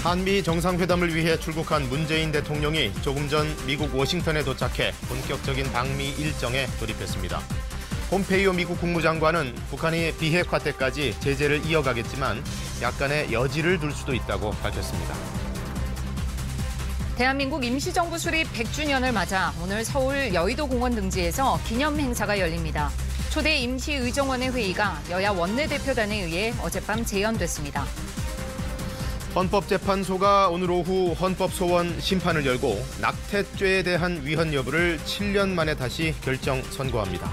한미 정상회담을 위해 출국한 문재인 대통령이 조금 전 미국 워싱턴에 도착해 본격적인 방미 일정에 돌입했습니다. 폼페이오 미국 국무장관은 북한이 비핵화 때까지 제재를 이어가겠지만 약간의 여지를 둘 수도 있다고 밝혔습니다. 대한민국 임시정부 수립 100주년을 맞아 오늘 서울 여의도 공원 등지에서 기념 행사가 열립니다. 초대 임시의정원의 회의가 여야 원내대표단에 의해 어젯밤 재연됐습니다. 헌법재판소가 오늘 오후 헌법소원 심판을 열고 낙태죄에 대한 위헌 여부를 7년 만에 다시 결정 선고합니다.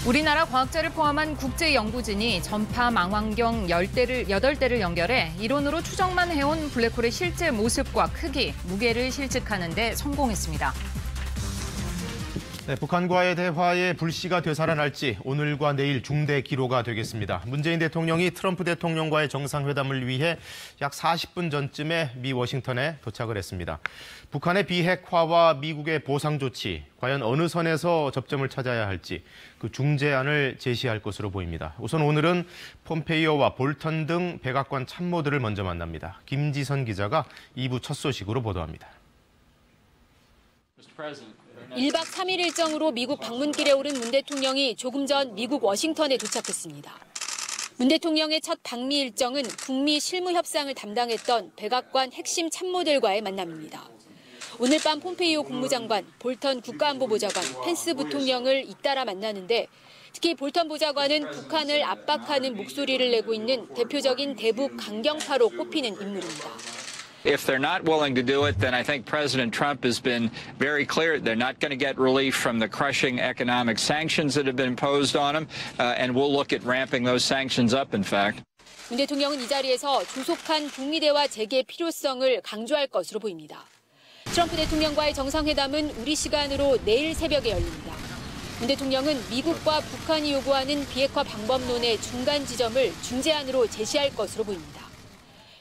우리나라 과학자를 포함한 국제연구진이 전파 망원경 8대를 연결해 이론으로 추정만 해온 블랙홀의 실제 모습과 크기, 무게를 실측하는 데 성공했습니다. 네, 북한과의 대화의 불씨가 되살아날지 오늘과 내일 중대 기로가 되겠습니다. 문재인 대통령이 트럼프 대통령과의 정상회담을 위해 약 40분 전쯤에 미 워싱턴에 도착을 했습니다. 북한의 비핵화와 미국의 보상 조치, 과연 어느 선에서 접점을 찾아야 할지 그 중재안을 제시할 것으로 보입니다. 우선 오늘은 폼페이오와 볼턴 등 백악관 참모들을 먼저 만납니다. 김지선 기자가 2부 첫 소식으로 보도합니다. 1박 3일 일정으로 미국 방문길에 오른 문 대통령이 조금 전 미국 워싱턴에 도착했습니다. 문 대통령의 첫 방미 일정은 북미 실무 협상을 담당했던 백악관 핵심 참모들과의 만남입니다. 오늘 밤 폼페이오 국무장관, 볼턴 국가안보보좌관, 펜스 부통령을 잇따라 만나는데 특히 볼턴 보좌관은 북한을 압박하는 목소리를 내고 있는 대표적인 대북 강경파로 꼽히는 인물입니다. If they're not willing to do it, then I think President Trump has been very clear they're not going to get relief from the crushing economic sanctions that have been imposed on them, and we'll look at ramping those sanctions up, in fact. 문 대통령은 이 자리에서 조속한 북미 대화 재개 필요성을 강조할 것으로 보입니다. 트럼프 대통령과의 정상회담은 우리 시간으로 내일 새벽에 열립니다. 문 대통령은 미국과 북한이 요구하는 비핵화 방법론의 중간 지점을 중재안으로 제시할 것으로 보입니다.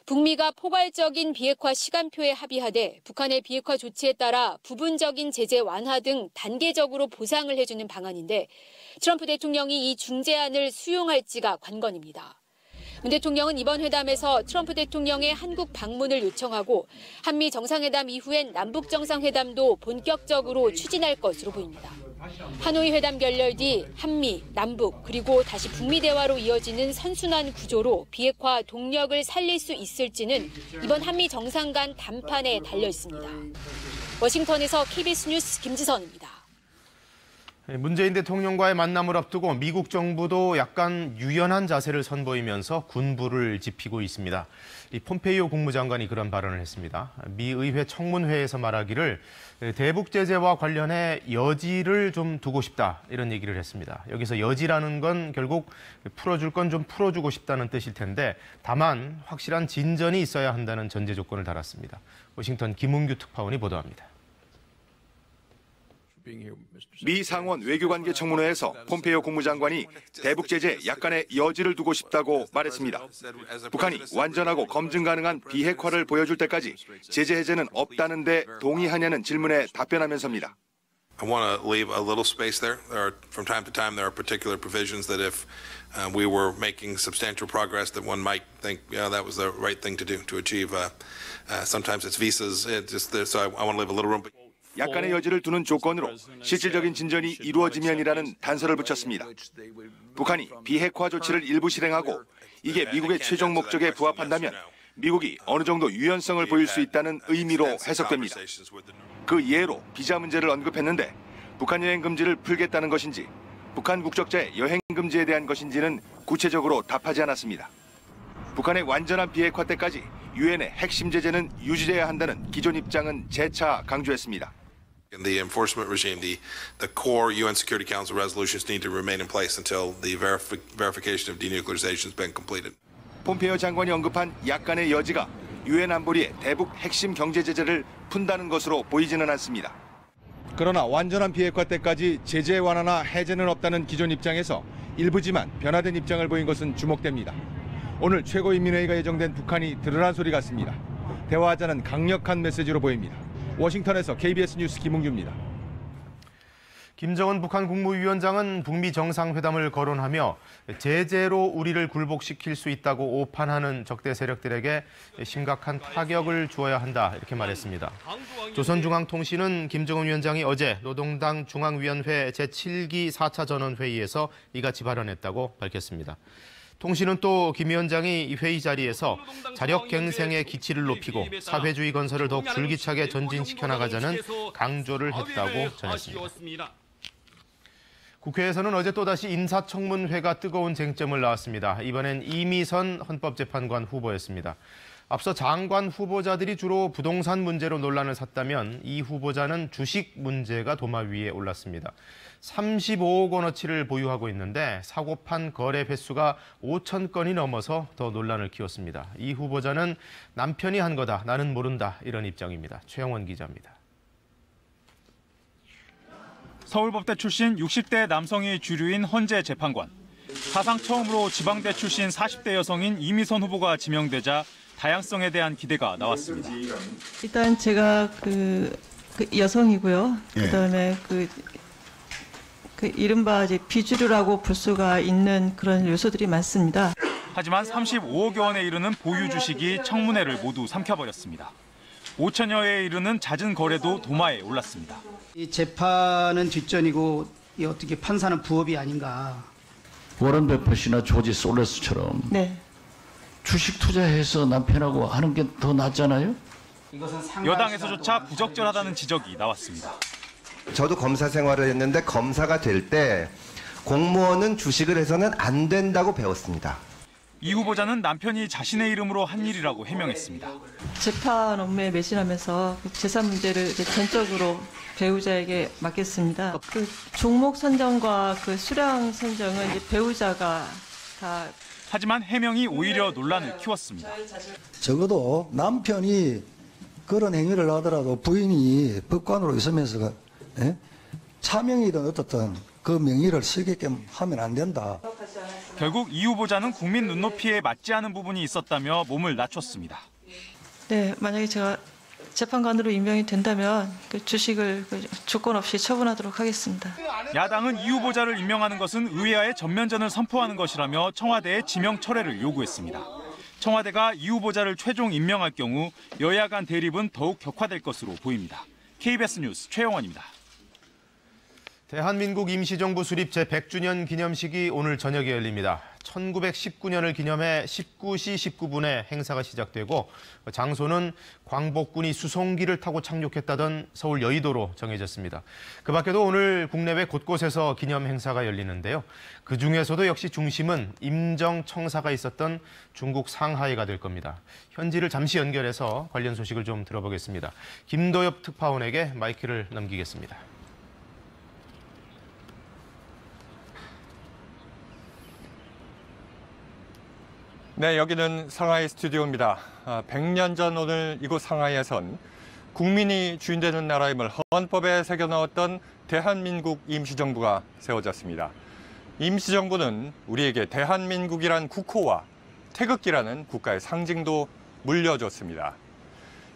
북미가 포괄적인 비핵화 시간표에 합의하되 북한의 비핵화 조치에 따라 부분적인 제재 완화 등 단계적으로 보상을 해주는 방안인데 트럼프 대통령이 이 중재안을 수용할지가 관건입니다. 문 대통령은 이번 회담에서 트럼프 대통령의 한국 방문을 요청하고 한미 정상회담 이후엔 남북 정상회담도 본격적으로 추진할 것으로 보입니다. 하노이 회담 결렬 뒤 한미, 남북 그리고 다시 북미 대화로 이어지는 선순환 구조로 비핵화 동력을 살릴 수 있을지는 이번 한미 정상 간 담판에 달려 있습니다. 워싱턴에서 KBS 뉴스 김지선입니다. 문재인 대통령과의 만남을 앞두고 미국 정부도 약간 유연한 자세를 선보이면서 군부를 지피고 있습니다. 이 폼페이오 국무장관이 그런 발언을 했습니다. 미 의회 청문회에서 말하기를 대북 제재와 관련해 여지를 좀 두고 싶다 이런 얘기를 했습니다. 여기서 여지라는 건 결국 풀어줄 건 좀 풀어주고 싶다는 뜻일 텐데 다만 확실한 진전이 있어야 한다는 전제 조건을 달았습니다. 워싱턴 김은규 특파원이 보도합니다. 미 상원 외교관계 청문회에서 폼페이오 국무장관이 대북 제재 약간의 여지를 두고 싶다고 말했습니다. 북한이 완전하고 검증 가능한 비핵화를 보여줄 때까지 제재 해제는 없다는데 동의하냐는 질문에 답변하면서입니다. I want to leave a little space there. From time to time, there are particular provisions that if we were making substantial progress, that one might think, yeah, that was the right thing to do to achieve. Sometimes it's visas. So I want to leave a little room. 약간의 여지를 두는 조건으로 실질적인 진전이 이루어지면이라는 단서를 붙였습니다. 북한이 비핵화 조치를 일부 실행하고 이게 미국의 최종 목적에 부합한다면 미국이 어느 정도 유연성을 보일 수 있다는 의미로 해석됩니다. 그 예로 비자 문제를 언급했는데 북한 여행 금지를 풀겠다는 것인지 북한 국적자의 여행 금지에 대한 것인지는 구체적으로 답하지 않았습니다. 북한의 완전한 비핵화 때까지 유엔의 핵심 제재는 유지돼야 한다는 기존 입장은 재차 강조했습니다. The enforcement regime, the core UN Security Council resolutions need to remain in place until the verification of denuclearization has been completed. 폼페이오 장관이 언급한 약간의 여지가 유엔 안보리의 대북 핵심 경제 제재를 푼다는 것으로 보이지는 않습니다. 그러나 완전한 비핵화 때까지 제재 완화나 해제는 없다는 기존 입장에서 일부지만 변화된 입장을 보인 것은 주목됩니다. 오늘 최고인민회의가 예정된 북한이 드러난 소리 같습니다. 대화하자는 강력한 메시지로 보입니다. 워싱턴에서 KBS 뉴스 김은규입니다. 김정은 북한 국무위원장은 북미 정상회담을 거론하며 제재로 우리를 굴복시킬 수 있다고 오판하는 적대 세력들에게 심각한 타격을 주어야 한다 이렇게 말했습니다. 조선중앙통신은 김정은 위원장이 어제 노동당 중앙위원회 제7기 4차 전원회의에서 이같이 발언했다고 밝혔습니다. 통신은 또 김 위원장이 이 회의 자리에서 자력갱생의 기치를 높이고 사회주의 건설을 더욱 줄기차게 전진시켜 나가자는 강조를 했다고 전했습니다. 국회에서는 어제 또다시 인사청문회가 뜨거운 쟁점을 낳았습니다. 이번엔 이미선 헌법재판관 후보였습니다. 앞서 장관 후보자들이 주로 부동산 문제로 논란을 샀다면 이 후보자는 주식 문제가 도마 위에 올랐습니다. 35억 원어치를 보유하고 있는데 사고판 거래 횟수가 5천 건이 넘어서 더 논란을 키웠습니다. 이 후보자는 남편이 한 거다, 나는 모른다 이런 입장입니다. 최영원 기자입니다. 서울법대 출신 60대 남성이 주류인 헌재 재판관. 사상 처음으로 지방대 출신 40대 여성인 이미선 후보가 지명되자 다양성에 대한 기대가 나왔습니다. 일단 제가 그 여성이고요. 그다음에 그 이른바 이제 비주류라고 볼 수가 있는 그런 요소들이 많습니다. 하지만 35억여 원에 이르는 보유 주식이 청문회를 모두 삼켜버렸습니다. 5천여에 이르는 잦은 거래도 도마에 올랐습니다. 이 재판은 뒷전이고 이 어떻게 판사는 부업이 아닌가. 워런 버핏이나 조지 솔레스처럼 네. 주식 투자해서 남편하고 하는 게 더 낫잖아요? 여당에서조차 부적절하다는 지적이 나왔습니다. 저도 검사 생활을 했는데 검사가 될 때 공무원은 주식을 해서는 안 된다고 배웠습니다. 이 후보자는 남편이 자신의 이름으로 한 일이라고 해명했습니다. 재판 업무에 매진하면서 재산 문제를 이제 전적으로 배우자에게 맡겼습니다. 그 종목 선정과 그 수량 선정은 이제 배우자가 다. 하지만 해명이 오히려 논란을 키웠습니다. 적어도 남편이 그런 행위를 하더라도 부인이 법관으로 있으면서 차명이든 어떻든 그 명의를 쓰게끔 하면 안 된다. 결국 이 후보자는 국민 눈높이에 맞지 않은 부분이 있었다며 몸을 낮췄습니다. 네, 만약에 제가 재판관으로 임명이 된다면 그 주식을 조건 없이 처분하도록 하겠습니다. 야당은 이 후보자를 임명하는 것은 의회와의 전면전을 선포하는 것이라며 청와대의 지명 철회를 요구했습니다. 청와대가 이 후보자를 최종 임명할 경우 여야 간 대립은 더욱 격화될 것으로 보입니다. KBS 뉴스 최영원입니다. 대한민국 임시정부 수립 제100주년 기념식이 오늘 저녁에 열립니다. 1919년을 기념해 19시 19분에 행사가 시작되고 장소는 광복군이 수송기를 타고 착륙했다던 서울 여의도로 정해졌습니다. 그 밖에도 오늘 국내외 곳곳에서 기념 행사가 열리는데요. 그중에서도 역시 중심은 임정청사가 있었던 중국 상하이가 될 겁니다. 현지를 잠시 연결해서 관련 소식을 좀 들어보겠습니다. 김도엽 특파원에게 마이크를 넘기겠습니다. 네, 여기는 상하이 스튜디오입니다. 100년 전 오늘 이곳 상하이에선 국민이 주인되는 나라임을 헌법에 새겨 넣었던 대한민국 임시정부가 세워졌습니다. 임시정부는 우리에게 대한민국이란 국호와 태극기라는 국가의 상징도 물려줬습니다.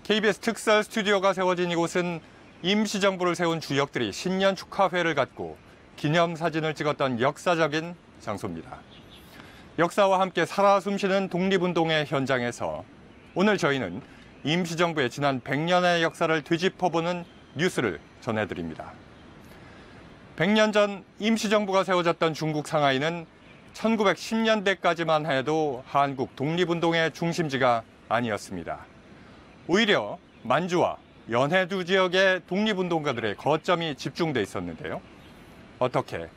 KBS 특설 스튜디오가 세워진 이곳은 임시정부를 세운 주역들이 신년 축하회를 갖고 기념사진을 찍었던 역사적인 장소입니다. 역사와 함께 살아 숨쉬는 독립운동의 현장에서 오늘 저희는 임시정부의 지난 100년의 역사를 되짚어보는 뉴스를 전해드립니다. 100년 전 임시정부가 세워졌던 중국 상하이는 1910년대까지만 해도 한국 독립운동의 중심지가 아니었습니다. 오히려 만주와 연해두 지역의 독립운동가들의 거점이 집중돼 있었는데요. 어떻게,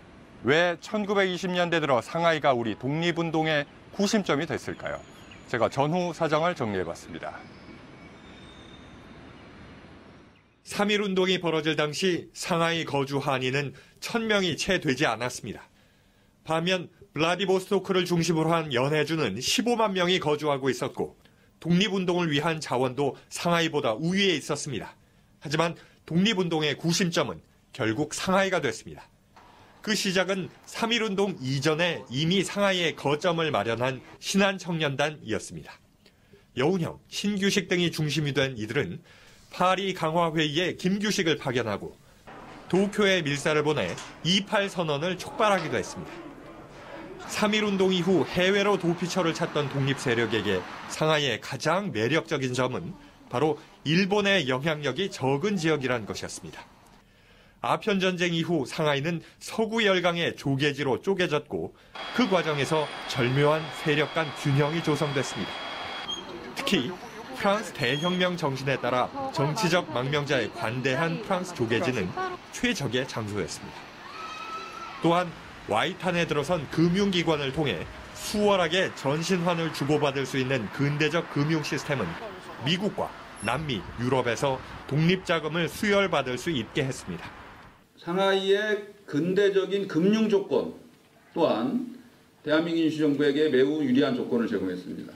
왜 1920년대 들어 상하이가 우리 독립운동의 구심점이 됐을까요? 제가 전후 사정을 정리해봤습니다. 3.1운동이 벌어질 당시 상하이 거주 한인은 1000명이 채 되지 않았습니다. 반면 블라디보스토크를 중심으로 한 연해주는 15만 명이 거주하고 있었고 독립운동을 위한 자원도 상하이보다 우위에 있었습니다. 하지만 독립운동의 구심점은 결국 상하이가 됐습니다. 그 시작은 3.1운동 이전에 이미 상하이에 거점을 마련한 신한청년단이었습니다. 여운형, 신규식 등이 중심이 된 이들은 파리 강화회의에 김규식을 파견하고 도쿄에 밀사를 보내 28 선언을 촉발하기도 했습니다. 3.1운동 이후 해외로 도피처를 찾던 독립 세력에게 상하이의 가장 매력적인 점은 바로 일본의 영향력이 적은 지역이라는 것이었습니다. 아편전쟁 이후 상하이는 서구 열강의 조계지로 쪼개졌고 그 과정에서 절묘한 세력 간 균형이 조성됐습니다. 특히 프랑스 대혁명 정신에 따라 정치적 망명자에 관대한 프랑스 조계지는 최적의 장소였습니다. 또한 Y탄에 들어선 금융기관을 통해 수월하게 전신환을 주고받을 수 있는 근대적 금융 시스템은 미국과 남미, 유럽에서 독립자금을 수혈받을 수 있게 했습니다. 상하이의 근대적인 금융 조건 또한 대한민국 임시정부에게 매우 유리한 조건을 제공했습니다.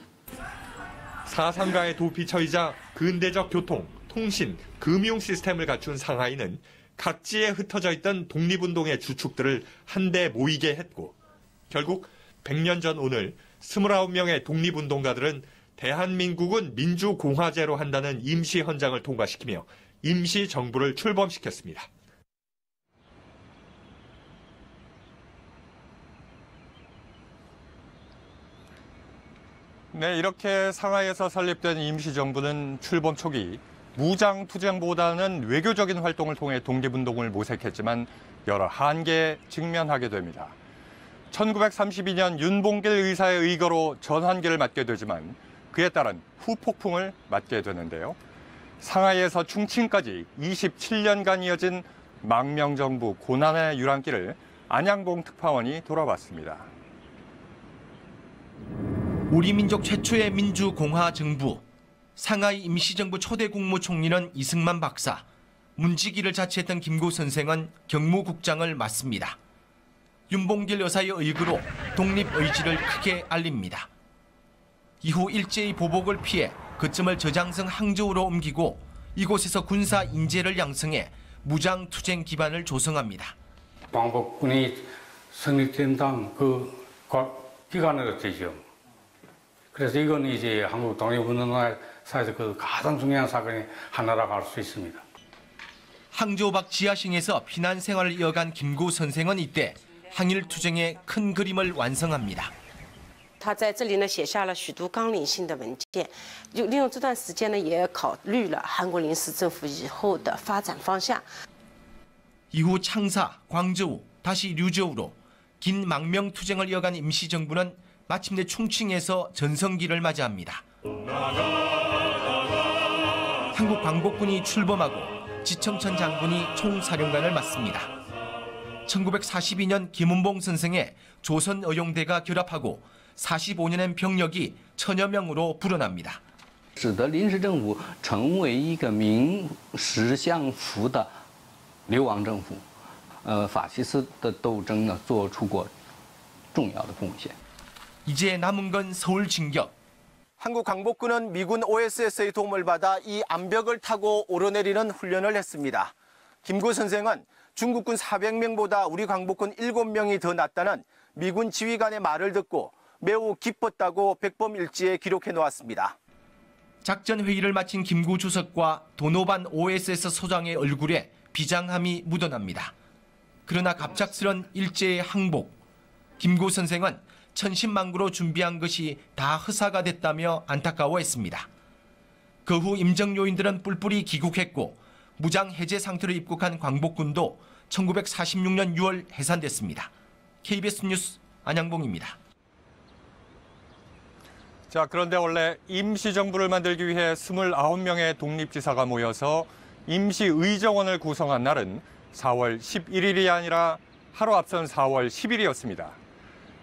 사상가의 도피처이자 근대적 교통, 통신, 금융 시스템을 갖춘 상하이는 각지에 흩어져 있던 독립운동의 주축들을 한데 모이게 했고 결국 100년 전 오늘 29명의 독립운동가들은 대한민국은 민주공화제로 한다는 임시헌장을 통과시키며 임시정부를 출범시켰습니다. 네, 이렇게 상하이에서 설립된 임시정부는 출범 초기 무장투쟁보다는 외교적인 활동을 통해 독립운동을 모색했지만 여러 한계에 직면하게 됩니다. 1932년 윤봉길 의사의 의거로 전환기를 맞게 되지만 그에 따른 후폭풍을 맞게 되는데요. 상하이에서 충칭까지 27년간 이어진 망명정부 고난의 유랑길을 안양봉 특파원이 돌아봤습니다. 우리 민족 최초의 민주공화 정부, 상하이 임시정부 초대 국무총리는 이승만 박사, 문지기를 자치했던 김구 선생은 경무국장을 맡습니다. 윤봉길 여사의 의거로 독립 의지를 크게 알립니다. 이후 일제의 보복을 피해 거점을 저장성 항저우로 옮기고 이곳에서 군사 인재를 양성해 무장투쟁 기반을 조성합니다. 광복군이 성립된 그 기간으로 되죠. 그래서 이건 이제 한국 독립운동사에서 그 가장 중요한 사건이 하나라고 할 수 있습니다. 항저우 밖 지하층에서 피난 생활을 이어간 김구 선생은 이때 항일투쟁의 큰 그림을 완성합니다. 他在这里呢写下了许多纲领性的文件，就利用这段时间呢，也考虑了韩国临时政府以后的发展方向。 이후 창사, 광저우, 다시 류저우로 긴 망명투쟁을 이어간 임시정부는 마침내 충칭에서 전성기를 맞이합니다. 한국 광복군이 출범하고 지청천 장군이 총사령관을 맡습니다. 1942년 김은봉 선생의 조선의용대가 결합하고 45년엔 병력이 1000여 명으로 불어납니다. 使得临时政府成为一个名实相符的流亡政府，法西斯的斗争呢做出过重要的贡献。 이제 남은 건 서울 진격. 한국 광복군은 미군 OSS의 도움을 받아 이 암벽을 타고 오르내리는 훈련을 했습니다. 김구 선생은 중국군 400명보다 우리 광복군 7명이 더 낫다는 미군 지휘관의 말을 듣고 매우 기뻤다고 백범일지에 기록해 놓았습니다. 작전 회의를 마친 김구 주석과 도노반 OSS 소장의 얼굴에 비장함이 묻어납니다. 그러나 갑작스런 일제의 항복. 김구 선생은 천신만고로 준비한 것이 다 허사가 됐다며 안타까워했습니다. 그 후 임정 요인들은 뿔뿔이 귀국했고 무장 해제 상태로 입국한 광복군도 1946년 6월 해산됐습니다. KBS 뉴스 안양봉입니다. 자, 그런데 원래 임시정부를 만들기 위해 29명의 독립지사가 모여서 임시의정원을 구성한 날은 4월 11일이 아니라 하루 앞선 4월 10일이었습니다.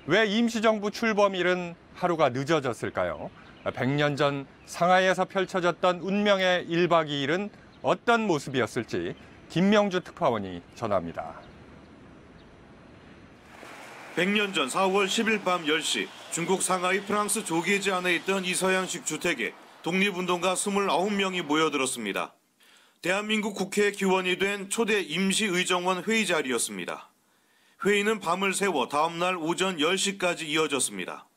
왜 임시정부 출범일은 하루가 늦어졌을까요? 100년 전 상하이에서 펼쳐졌던 운명의 1박 2일은 어떤 모습이었을지 김명주 특파원이 전합니다. 100년 전 4월 10일 밤 10시 중국 상하이 프랑스 조계지 안에 있던 이서양식 주택에 독립운동가 29명이 모여들었습니다. 대한민국 국회 기원이 된 초대 임시의정원 회의 자리였습니다. 회의는 밤을 새워 다음 날 오전 10시까지 이어졌습니다.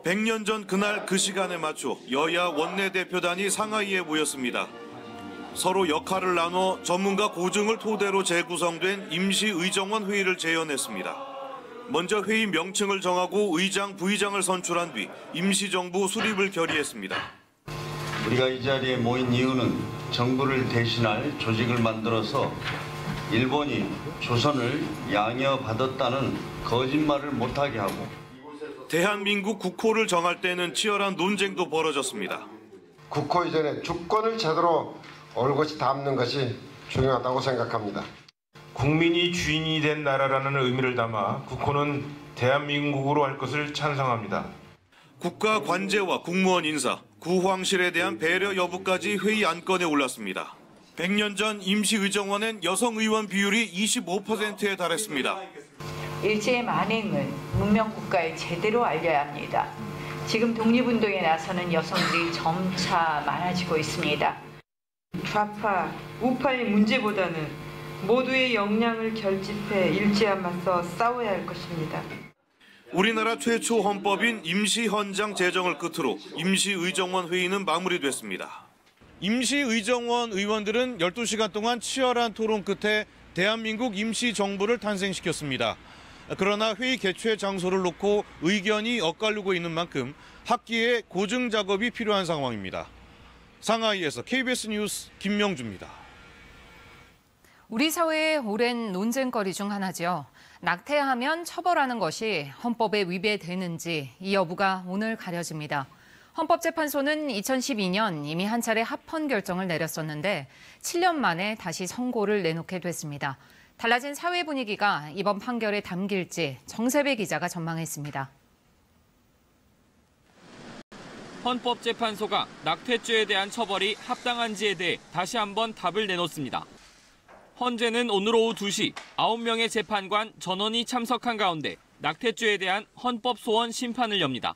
100년 전 그날 그 시간에 맞춰 여야 원내대표단이 상하이에 모였습니다. 서로 역할을 나눠 전문가 고증을 토대로 재구성된 임시의정원 회의를 재연했습니다. 먼저 회의 명칭을 정하고 의장, 부의장을 선출한 뒤 임시정부 수립을 결의했습니다. 우리가 이 자리에 모인 이유는 정부를 대신할 조직을 만들어서 일본이 조선을 양여받았다는 거짓말을 못하게 하고 대한민국 국호를 정할 때는 치열한 논쟁도 벌어졌습니다. 국호 이전에 주권을 제대로 올곧이 담는 것이 중요하다고 생각합니다. 국민이 주인이 된 나라라는 의미를 담아 국호는 대한민국으로 할 것을 찬성합니다. 국가 관제와 국무원 인사, 구황실에 대한 배려 여부까지 회의 안건에 올랐습니다. 100년 전 임시의정원엔 여성 의원 비율이 25%에 달했습니다. 일제의 만행을 문명국가에 제대로 알려야 합니다. 지금 독립운동에 나서는 여성들이 점차 많아지고 있습니다. 좌파, 우파의 문제보다는 모두의 역량을 결집해 일제에 맞서 싸워야 할 것입니다. 우리나라 최초 헌법인 임시헌장 제정을 끝으로 임시의정원 회의는 마무리됐습니다. 임시의정원 의원들은 12시간 동안 치열한 토론 끝에 대한민국 임시정부를 탄생시켰습니다. 그러나 회의 개최 장소를 놓고 의견이 엇갈리고 있는 만큼 학기에 고증 작업이 필요한 상황입니다. 상하이에서 KBS 뉴스 김명주입니다. 우리 사회의 오랜 논쟁거리 중 하나죠. 낙태하면 처벌하는 것이 헌법에 위배되는지 이 여부가 오늘 가려집니다. 헌법재판소는 2012년 이미 한 차례 합헌 결정을 내렸었는데 7년 만에 다시 선고를 내놓게 됐습니다. 달라진 사회 분위기가 이번 판결에 담길지 정세배 기자가 전망했습니다. 헌법재판소가 낙태죄에 대한 처벌이 합당한지에 대해 다시 한번 답을 내놓습니다. 헌재는 오늘 오후 2시 9명의 재판관 전원이 참석한 가운데 낙태죄에 대한 헌법 소원 심판을 엽니다.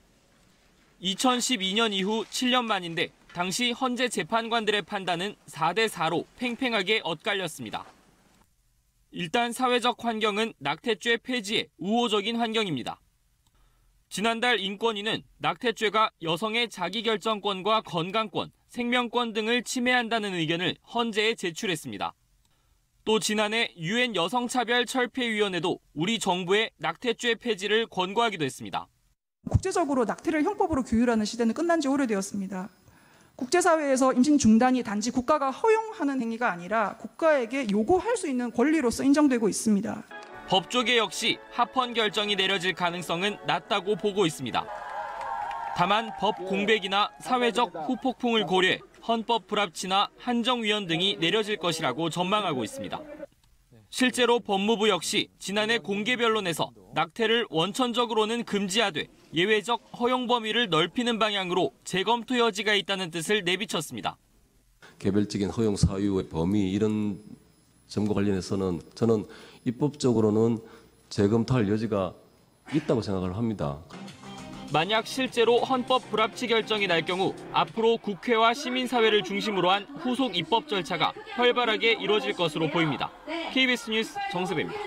2012년 이후 7년 만인데 당시 헌재 재판관들의 판단은 4대 4로 팽팽하게 엇갈렸습니다. 일단 사회적 환경은 낙태죄 폐지에 우호적인 환경입니다. 지난달 인권위는 낙태죄가 여성의 자기결정권과 건강권, 생명권 등을 침해한다는 의견을 헌재에 제출했습니다. 또 지난해 유엔 여성차별철폐위원회도 우리 정부의 낙태죄 폐지를 권고하기도 했습니다. 국제적으로 낙태를 형법으로 규율하는 시대는 끝난 지 오래되었습니다. 국제사회에서 임신 중단이 단지 국가가 허용하는 행위가 아니라 국가에게 요구할 수 있는 권리로서 인정되고 있습니다. 법조계 역시 합헌 결정이 내려질 가능성은 낮다고 보고 있습니다. 다만 법 공백이나 사회적 후폭풍을 고려해 헌법 불합치나 한정위원 등이 내려질 것이라고 전망하고 있습니다. 실제로 법무부 역시 지난해 공개 변론에서 낙태를 원천적으로는 금지하되 예외적 허용 범위를 넓히는 방향으로 재검토 여지가 있다는 뜻을 내비쳤습니다. 개별적인 허용 사유의 범위 이런 점과 관련해서는 저는 입법적으로는 재검토할 여지가 있다고 생각을 합니다. 만약 실제로 헌법 불합치 결정이 날 경우 앞으로 국회와 시민사회를 중심으로 한 후속 입법 절차가 활발하게 이루어질 것으로 보입니다. KBS 뉴스 정세배입니다.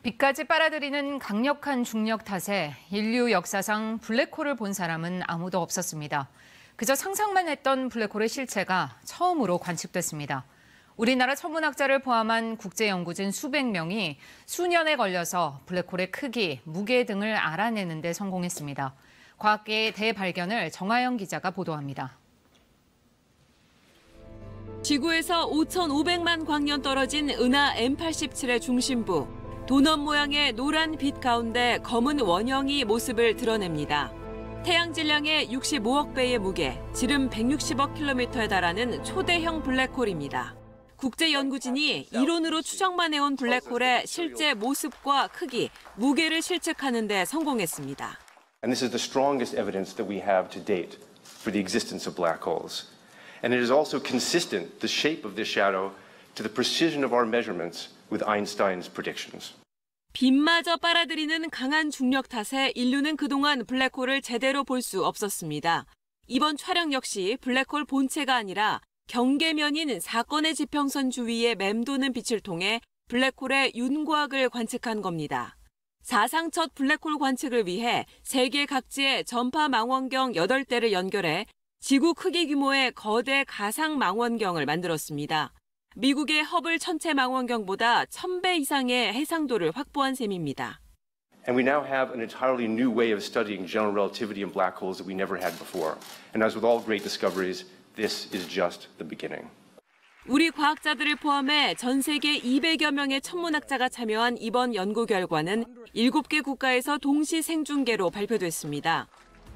빛까지 빨아들이는 강력한 중력 탓에 인류 역사상 블랙홀을 본 사람은 아무도 없었습니다. 그저 상상만 했던 블랙홀의 실체가 처음으로 관측됐습니다. 우리나라 천문학자를 포함한 국제연구진 수백 명이 수년에 걸려서 블랙홀의 크기, 무게 등을 알아내는 데 성공했습니다. 과학계의 대발견을 정하영 기자가 보도합니다. 지구에서 5,500만 광년 떨어진 은하 M87의 중심부. 도넛 모양의 노란 빛 가운데 검은 원형이 모습을 드러냅니다. 태양 질량의 65억 배의 무게, 지름 160억 킬로미터에 달하는 초대형 블랙홀입니다. 국제연구진이 이론으로 추정만 해온 블랙홀의 실제 모습과 크기, 무게를 실측하는 데 성공했습니다. And this is the strongest evidence that we have to date for the existence of black holes. And it is also consistent, the shape of this shadow, to the precision of our measurements with Einstein's predictions. 빛마저 빨아들이는 강한 중력 탓에 인류는 그동안 블랙홀을 제대로 볼 수 없었습니다. 이번 촬영 역시 블랙홀 본체가 아니라 경계면인 사건의 지평선 주위에 맴도는 빛을 통해 블랙홀의 윤곽을 관측한 겁니다. 사상 첫 블랙홀 관측을 위해 세계 각지의 전파 망원경 8대를 연결해 지구 크기 규모의 거대 가상 망원경을 만들었습니다. 미국의 허블 천체 망원경보다 1000배 이상의 해상도를 확보한 셈입니다. And we now have an entirely new way of studying general relativity in black holes that we never had before. And as with all great discoveries, this is just the beginning. 우리 과학자들을 포함해 전 세계 200여 명의 천문학자가 참여한 이번 연구 결과는 7개 국가에서 동시 생중계로 발표됐습니다.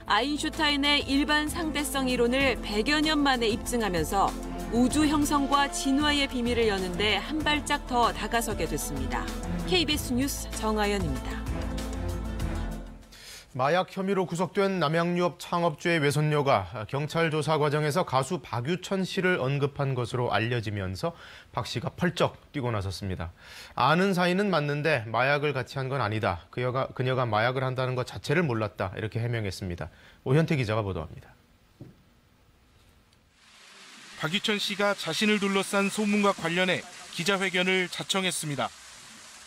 아인슈타인의 일반 상대성 이론을 100여 년 만에 입증하면서 우주 형성과 진화의 비밀을 여는데 한 발짝 더 다가서게 됐습니다. KBS 뉴스 정아연입니다. 마약 혐의로 구속된 남양유업 창업주의 외손녀가 경찰 조사 과정에서 가수 박유천 씨를 언급한 것으로 알려지면서 박 씨가 펄쩍 뛰고 나섰습니다. 아는 사이는 맞는데 마약을 같이 한 건 아니다. 그녀가 마약을 한다는 것 자체를 몰랐다. 이렇게 해명했습니다. 오현태 기자가 보도합니다. 박유천 씨가 자신을 둘러싼 소문과 관련해 기자회견을 자청했습니다.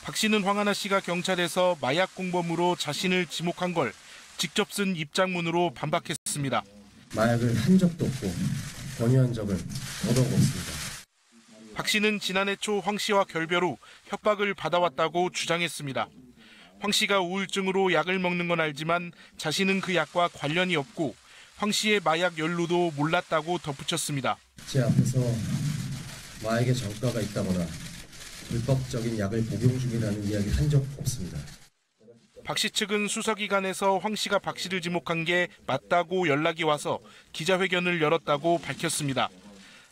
박 씨는 황하나 씨가 경찰에서 마약 공범으로 자신을 지목한 걸 직접 쓴 입장문으로 반박했습니다. 마약을 한 적도 없고 권유한 적은 더더욱 없습니다. 박 씨는 지난해 초 황 씨와 결별 후 협박을 받아왔다고 주장했습니다. 황 씨가 우울증으로 약을 먹는 건 알지만 자신은 그 약과 관련이 없고 황 씨의 마약 연루도 몰랐다고 덧붙였습니다. 제 앞에서 마약의 전과가 있다거나 불법적인 약을 복용 중이라는 이야기 한 적 없습니다. 박 씨 측은 수사기관에서 황 씨가 박 씨를 지목한 게 맞다고 연락이 와서 기자회견을 열었다고 밝혔습니다.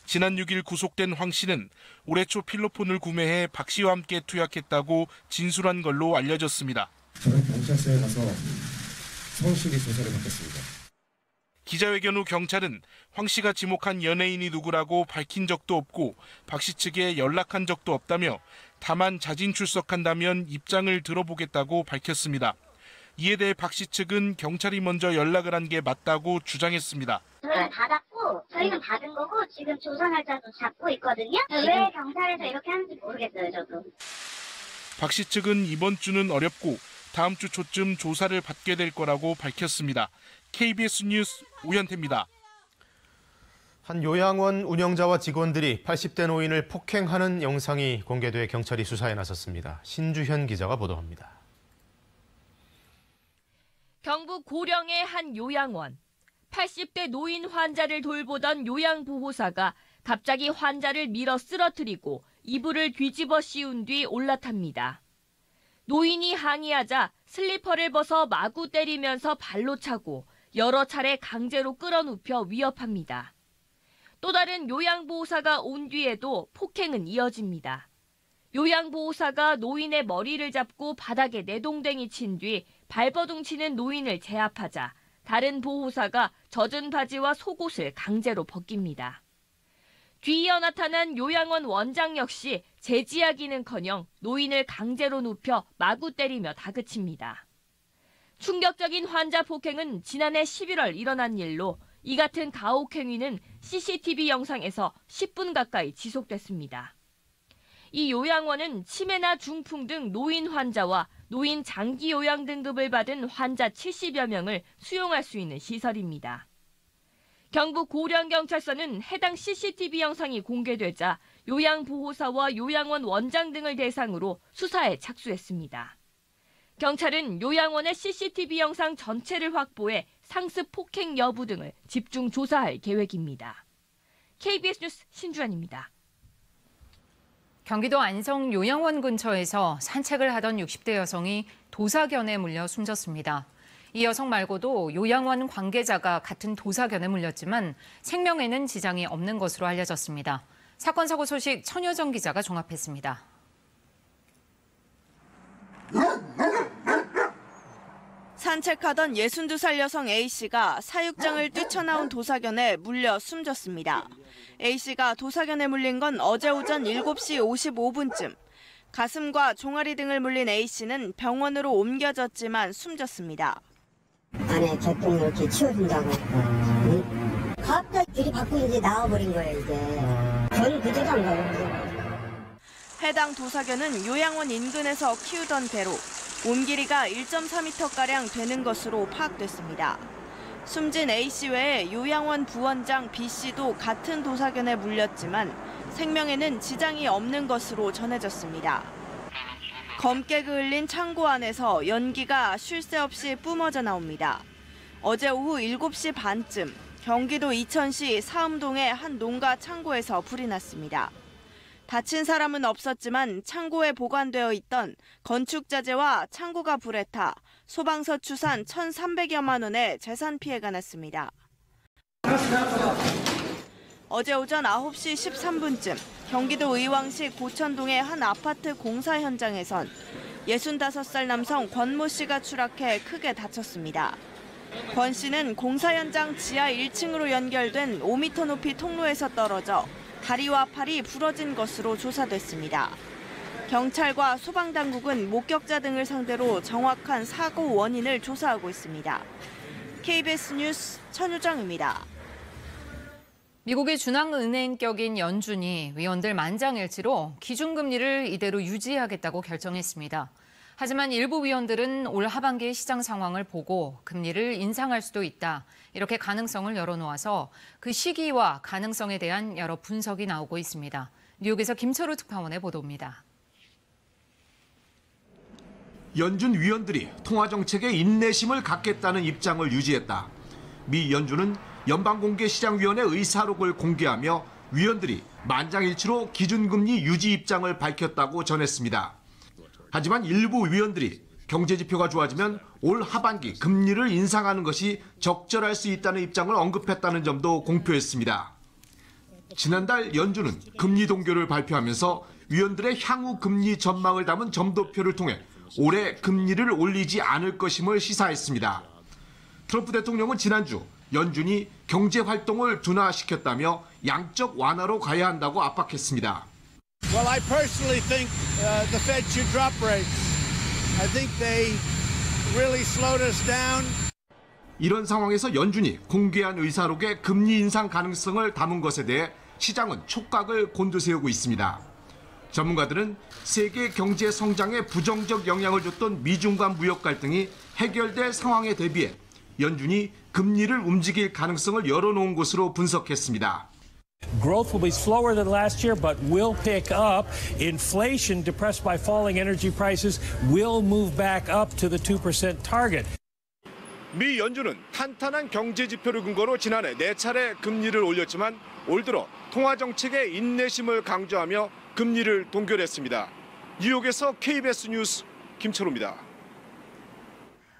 지난 6일 구속된 황 씨는 올해 초 필로폰을 구매해 박 씨와 함께 투약했다고 진술한 걸로 알려졌습니다. 저는 경찰서에 가서 성실히 조사를 받겠습니다. 기자회견 후 경찰은 황 씨가 지목한 연예인이 누구라고 밝힌 적도 없고 박 씨 측에 연락한 적도 없다며 다만 자진 출석한다면 입장을 들어보겠다고 밝혔습니다. 이에 대해 박 씨 측은 경찰이 먼저 연락을 한 게 맞다고 주장했습니다. 저희는 받았고 저희는 받은 거고 지금 조사 날짜도 잡고 있거든요. 왜 경찰에서 이렇게 하는지 모르겠어요, 저도. 박 씨 측은 이번 주는 어렵고 다음 주 초쯤 조사를 받게 될 거라고 밝혔습니다. KBS 뉴스 오현태입니다. 한 요양원 운영자와 직원들이 80대 노인을 폭행하는 영상이 공개돼 경찰이 수사에 나섰습니다. 신주현 기자가 보도합니다. 경북 고령의 한 요양원. 80대 노인 환자를 돌보던 요양보호사가 갑자기 환자를 밀어 쓰러뜨리고 이불을 뒤집어 씌운 뒤 올라탑니다. 노인이 항의하자 슬리퍼를 벗어 마구 때리면서 발로 차고 여러 차례 강제로 끌어눕혀 위협합니다. 또 다른 요양보호사가 온 뒤에도 폭행은 이어집니다. 요양보호사가 노인의 머리를 잡고 바닥에 내동댕이 친 뒤 발버둥 치는 노인을 제압하자 다른 보호사가 젖은 바지와 속옷을 강제로 벗깁니다. 뒤이어 나타난 요양원 원장 역시 제지하기는커녕 노인을 강제로 눕혀 마구 때리며 다그칩니다. 충격적인 환자 폭행은 지난해 11월 일어난 일로 이 같은 가혹행위는 CCTV 영상에서 10분 가까이 지속됐습니다. 이 요양원은 치매나 중풍 등 노인 환자와 노인 장기 요양 등급을 받은 환자 70여 명을 수용할 수 있는 시설입니다. 경북 고령경찰서는 해당 CCTV 영상이 공개되자 요양보호사와 요양원 원장 등을 대상으로 수사에 착수했습니다. 경찰은 요양원의 CCTV 영상 전체를 확보해 상습 폭행 여부 등을 집중 조사할 계획입니다. KBS 뉴스 신주환입니다. 경기도 안성 요양원 근처에서 산책을 하던 60대 여성이 도사견에 물려 숨졌습니다. 이 여성 말고도 요양원 관계자가 같은 도사견에 물렸지만 생명에는 지장이 없는 것으로 알려졌습니다. 사건 사고 소식 천효정 기자가 종합했습니다. 산책하던 62살 여성 A씨가 사육장을 뛰쳐나온 도사견에 물려 숨졌습니다. A씨가 도사견에 물린 건 어제 오전 7시 55분쯤. 가슴과 종아리 등을 물린 A씨는 병원으로 옮겨졌지만 숨졌습니다. 안에 개똥 이렇게 치워준다고. 갑자기 들이받고 이제 나와버린 거예요, 이제. 저는 그제도 안 가요. 해당 도사견은 요양원 인근에서 키우던 개로 온 길이가 1.4m가량 되는 것으로 파악됐습니다. 숨진 A씨 외에 요양원 부원장 B씨도 같은 도사견에 물렸지만 생명에는 지장이 없는 것으로 전해졌습니다. 검게 그을린 창고 안에서 연기가 쉴 새 없이 뿜어져 나옵니다. 어제 오후 7시 반쯤 경기도 이천시 사음동의 한 농가 창고에서 불이 났습니다. 다친 사람은 없었지만 창고에 보관되어 있던 건축자재와 창고가 불에 타 소방서 추산 1,300여만 원의 재산 피해가 났습니다. 어제 오전 9시 13분쯤 경기도 의왕시 고천동의 한 아파트 공사 현장에선 65살 남성 권모 씨가 추락해 크게 다쳤습니다. 권 씨는 공사 현장 지하 1층으로 연결된 5m 높이 통로에서 떨어져 다리와 팔이 부러진 것으로 조사됐습니다. 경찰과 소방당국은 목격자 등을 상대로 정확한 사고 원인을 조사하고 있습니다. KBS 뉴스 천유정입니다. 미국의 중앙은행격인 연준이 위원들 만장일치로 기준금리를 이대로 유지하겠다고 결정했습니다. 하지만 일부 위원들은 올 하반기 시장 상황을 보고 금리를 인상할 수도 있다. 이렇게 가능성을 열어놓아서 그 시기와 가능성에 대한 여러 분석이 나오고 있습니다. 뉴욕에서 김철우 특파원의 보도입니다. 연준 위원들이 통화정책에 인내심을 갖겠다는 입장을 유지했다. 미 연준은 연방공개시장위원회 의사록을 공개하며 위원들이 만장일치로 기준금리 유지 입장을 밝혔다고 전했습니다. 하지만 일부 위원들이 경제지표가 좋아지면 올 하반기 금리를 인상하는 것이 적절할 수 있다는 입장을 언급했다는 점도 공표했습니다. 지난달 연준은 금리 동결을 발표하면서 위원들의 향후 금리 전망을 담은 점도표를 통해 올해 금리를 올리지 않을 것임을 시사했습니다. 트럼프 대통령은 지난주 연준이 경제활동을 둔화시켰다며 양적 완화로 가야 한다고 압박했습니다. Well, I personally think the Fed should drop rates. I think they really slowed us down. 이런 상황에서 연준이 공개한 의사록에 금리 인상 가능성을 담은 것에 대해 시장은 촉각을 곤두세우고 있습니다. 전문가들은 세계 경제 성장에 부정적 영향을 줬던 미중 간 무역 갈등이 해결될 상황에 대비해 연준이 금리를 움직일 가능성을 열어놓은 것으로 분석했습니다. Growth will be slower than last year, but will pick up. Inflation, depressed by falling energy prices, will move back up to the 2% target. 미 연준은 탄탄한 경제 지표를 근거로 지난해 4차례 금리를 올렸지만 올 들어 통화 정책의 인내심을 강조하며 금리를 동결했습니다. 뉴욕에서 KBS 뉴스 김철우입니다.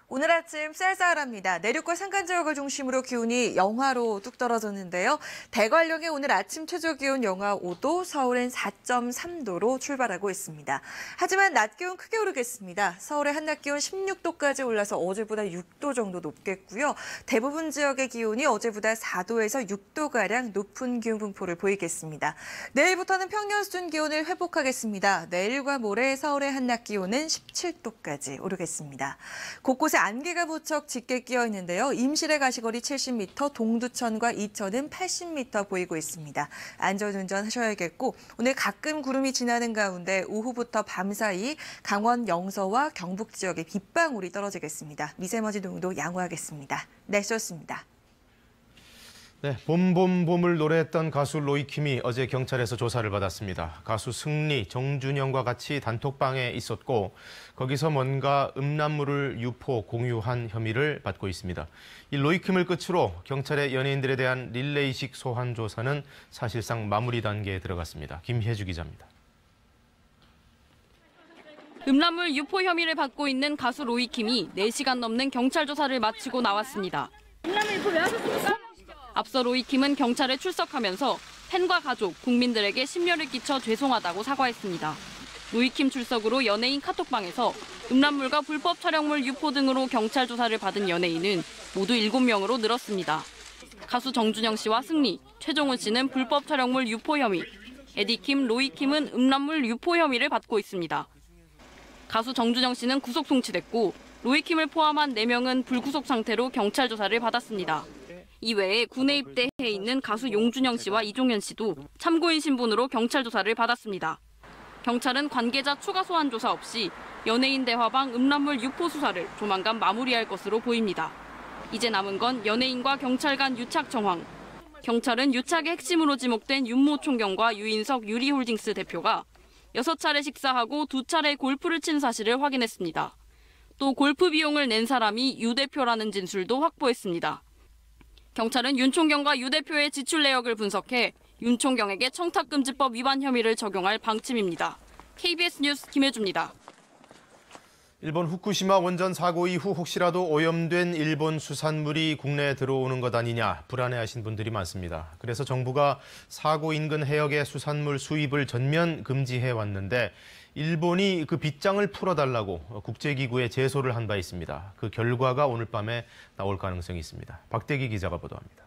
오늘 아침 쌀쌀합니다. 내륙과 산간 지역을 중심으로 기온이 영하로 뚝 떨어졌는데요. 대관령의 오늘 아침 최저 기온 영하 5도, 서울은 4.3도로 출발하고 있습니다. 하지만 낮 기온 크게 오르겠습니다. 서울의 한낮 기온 16도까지 올라서 어제보다 6도 정도 높겠고요. 대부분 지역의 기온이 어제보다 4도에서 6도가량 높은 기온 분포를 보이겠습니다. 내일부터는 평년 수준 기온을 회복하겠습니다. 내일과 모레 서울의 한낮 기온은 17도까지 오르겠습니다. 곳곳에 안개가 무척 짙게 끼어 있는데요. 임실의 가시거리 70m, 동두천과 이천은 80m 보이고 있습니다. 안전운전 하셔야겠고 오늘 가끔 구름이 지나는 가운데 오후부터 밤 사이 강원 영서와 경북 지역에 빗방울이 떨어지겠습니다. 미세먼지 농도 양호하겠습니다. 날씨였습니다. 네, 봄을 노래했던 가수 로이킴이 어제 경찰에서 조사를 받았습니다. 가수 승리, 정준영과 같이 단톡방에 있었고 거기서 뭔가 음란물을 유포, 공유한 혐의를 받고 있습니다. 이 로이킴을 끝으로 경찰의 연예인들에 대한 릴레이식 소환 조사는 사실상 마무리 단계에 들어갔습니다. 김혜주 기자입니다. 음란물 유포 혐의를 받고 있는 가수 로이킴이 4시간 넘는 경찰 조사를 마치고 나왔습니다. 음란물 유포 왜 하셨습니까? 앞서 로이킴은 경찰에 출석하면서 팬과 가족, 국민들에게 심려를 끼쳐 죄송하다고 사과했습니다. 로이킴 출석으로 연예인 카톡방에서 음란물과 불법 촬영물 유포 등으로 경찰 조사를 받은 연예인은 모두 7명으로 늘었습니다. 가수 정준영 씨와 승리, 최종훈 씨는 불법 촬영물 유포 혐의, 에디킴, 로이킴은 음란물 유포 혐의를 받고 있습니다. 가수 정준영 씨는 구속 송치됐고 로이킴을 포함한 4명은 불구속 상태로 경찰 조사를 받았습니다. 이외에 군에 입대해 있는 가수 용준영 씨와 이종현 씨도 참고인 신분으로 경찰 조사를 받았습니다. 경찰은 관계자 추가 소환 조사 없이 연예인 대화방 음란물 유포 수사를 조만간 마무리할 것으로 보입니다. 이제 남은 건 연예인과 경찰 간 유착 정황. 경찰은 유착의 핵심으로 지목된 윤모 총경과 유인석 유리홀딩스 대표가 6차례 식사하고 2차례 골프를 친 사실을 확인했습니다. 또 골프 비용을 낸 사람이 유 대표라는 진술도 확보했습니다. 경찰은 윤 총경과 유 대표의 지출 내역을 분석해 윤 총경에게 청탁금지법 위반 혐의를 적용할 방침입니다. KBS 뉴스 김혜주입니다. 일본 후쿠시마 원전 사고 이후 혹시라도 오염된 일본 수산물이 국내에 들어오는 것 아니냐 불안해하신 분들이 많습니다. 그래서 정부가 사고 인근 해역의 수산물 수입을 전면 금지해 왔는데 일본이 그 빗장을 풀어달라고 국제기구에 제소를 한 바 있습니다. 그 결과가 오늘 밤에 나올 가능성이 있습니다. 박대기 기자가 보도합니다.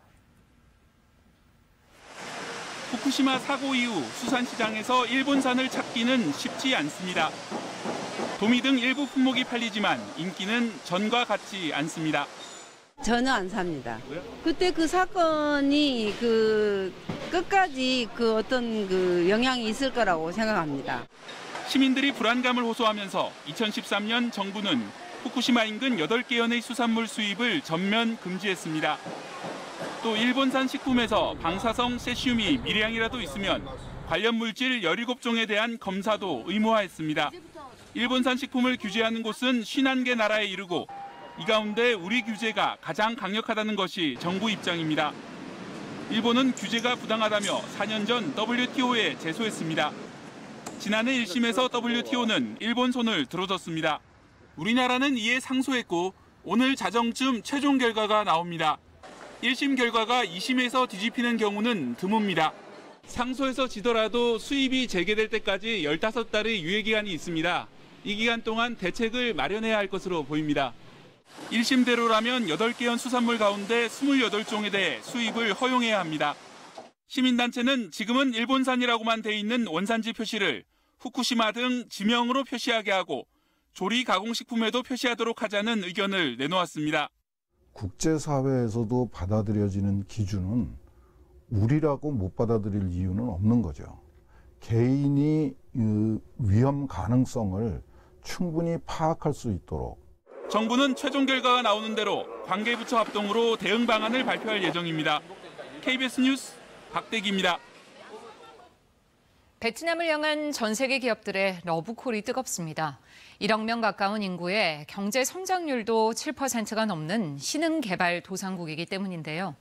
후쿠시마 사고 이후 수산시장에서 일본산을 찾기는 쉽지 않습니다. 도미 등 일부 품목이 팔리지만 인기는 전과 같지 않습니다. 전혀 안 삽니다. 그때 그 사건이 끝까지 어떤 영향이 있을 거라고 생각합니다. 시민들이 불안감을 호소하면서 2013년 정부는 후쿠시마 인근 8개 연의 수산물 수입을 전면 금지했습니다. 또 일본산 식품에서 방사성 세슘이 미량이라도 있으면 관련 물질 17종에 대한 검사도 의무화했습니다. 일본산 식품을 규제하는 곳은 51개 나라에 이르고 이 가운데 우리 규제가 가장 강력하다는 것이 정부 입장입니다. 일본은 규제가 부당하다며 4년 전 WTO에 제소했습니다. 지난해 1심에서 WTO는 일본 손을 들어줬습니다. 우리나라는 이에 상소했고 오늘 자정쯤 최종 결과가 나옵니다. 1심 결과가 2심에서 뒤집히는 경우는 드뭅니다. 상소에서 지더라도 수입이 재개될 때까지 15달의 유예기간이 있습니다. 이 기간 동안 대책을 마련해야 할 것으로 보입니다. 1심대로라면 8개연 수산물 가운데 28종에 대해 수입을 허용해야 합니다. 시민단체는 지금은 일본산이라고만 돼 있는 원산지 표시를 후쿠시마 등 지명으로 표시하게 하고 조리 가공식품에도 표시하도록 하자는 의견을 내놓았습니다. 국제사회에서도 받아들여지는 기준은 우리라고 못 받아들일 이유는 없는 거죠. 개인이 위험 가능성을 충분히 파악할 수 있도록. 정부는 최종 결과가 나오는 대로 관계부처 합동으로 대응 방안을 발표할 예정입니다. KBS 뉴스 박대기입니다. 베트남을 향한 전 세계 기업들의 러브콜이 뜨겁습니다. 1억 명 가까운 인구에 경제 성장률도 7%가 넘는 신흥개발 도상국이기 때문인데요.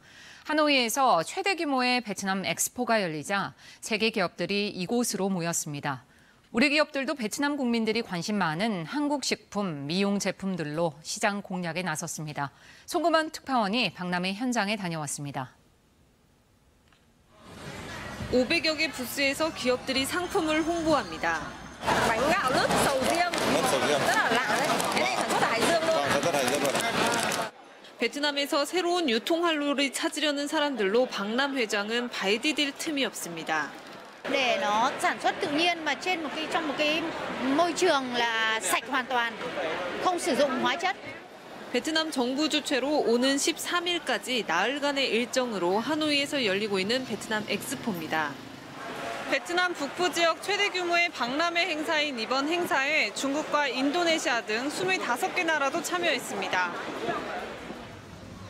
하노이에서 최대 규모의 베트남 엑스포가 열리자 세계 기업들이 이곳으로 모였습니다. 우리 기업들도 베트남 국민들이 관심 많은 한국 식품, 미용 제품들로 시장 공략에 나섰습니다. 송금원 특파원이 박람회 현장에 다녀왔습니다. 500여 개 부스에서 기업들이 상품을 홍보합니다. 베트남에서 새로운 유통 활로를 찾으려는 사람들로 박람 회장은 발 디딜 틈이 없습니다. để nó sản xuất tự nhiên mà trong một cái môi trường là sạch hoàn toàn, không sử dụng hóa chất. 베트남 정부 주최로 오는 13일까지 나흘간의 일정으로 하노이에서 열리고 있는 베트남 엑스포입니다. 베트남 북부 지역 최대 규모의 박람회 행사인 이번 행사에 중국과 인도네시아 등 25개 나라도 참여했습니다.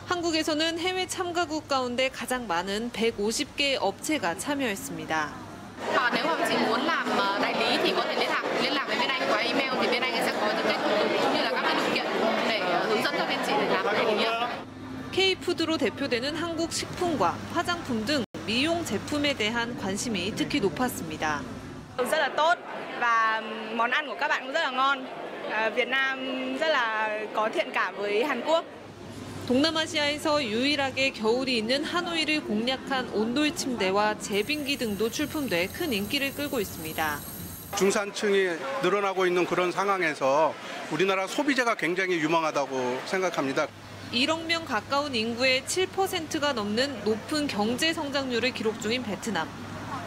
한국에서는 해외 참가국 가운데 가장 많은 150개 업체가 참여했습니다. Nếu mà chị muốn làm đại lý thì có thể liên lạc với bên anh qua email thì bên anh sẽ có những cái thủ tục cũng như là các cái điều kiện để hướng dẫn cho bên chị để làm đại lý. K푸드로 대표되는 한국 식품과 화장품 등 미용 제품에 대한 관심이 특히 높았습니다. Rất là tốt và món ăn của các bạn cũng rất là ngon. Việt Nam rất là có thiện cảm với Hàn Quốc. 동남아시아에서 유일하게 겨울이 있는 하노이를 공략한 온돌 침대와 제빙기 등도 출품돼 큰 인기를 끌고 있습니다. 중산층이 늘어나고 있는 그런 상황에서 우리나라 소비재가 굉장히 유망하다고 생각합니다. 1억 명 가까운 인구의 7%가 넘는 높은 경제 성장률을 기록 중인 베트남.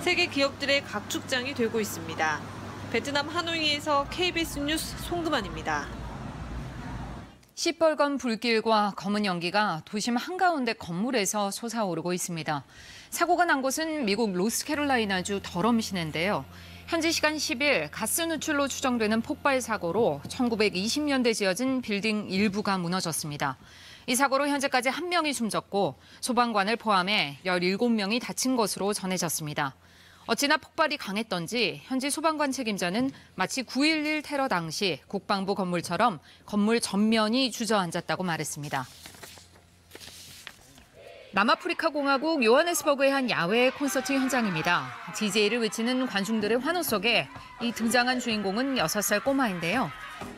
세계 기업들의 각축장이 되고 있습니다. 베트남 하노이에서 KBS 뉴스 송금환입니다. 시뻘건 불길과 검은 연기가 도심 한가운데 건물에서 솟아오르고 있습니다. 사고가 난 곳은 미국 노스캐롤라이나주 더럼 시내인데요. 현지 시간 10일 가스 누출로 추정되는 폭발 사고로 1920년대 지어진 빌딩 일부가 무너졌습니다. 이 사고로 현재까지 1명이 숨졌고 소방관을 포함해 17명이 다친 것으로 전해졌습니다. 어찌나 폭발이 강했던지 현지 소방관 책임자는 마치 9.11 테러 당시 국방부 건물처럼 건물 전면이 주저앉았다고 말했습니다. 남아프리카 공화국 요하네스버그의 한 야외 콘서트 현장입니다. DJ를 외치는 관중들의 환호 속에 이 등장한 주인공은 6살 꼬마인데요.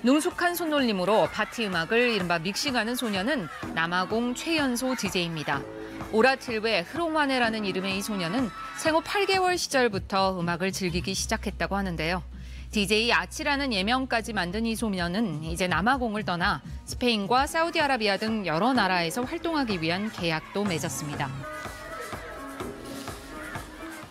능숙한 손놀림으로 파티 음악을 이른바 믹싱하는 소녀는 남아공 최연소 DJ입니다. 오라틸웨 흐롱와네라는 이름의 이 소녀는 생후 8개월 시절부터 음악을 즐기기 시작했다고 하는데요. DJ 아치라는 예명까지 만든 이 소녀는 이제 남아공을 떠나 스페인과 사우디아라비아 등 여러 나라에서 활동하기 위한 계약도 맺었습니다.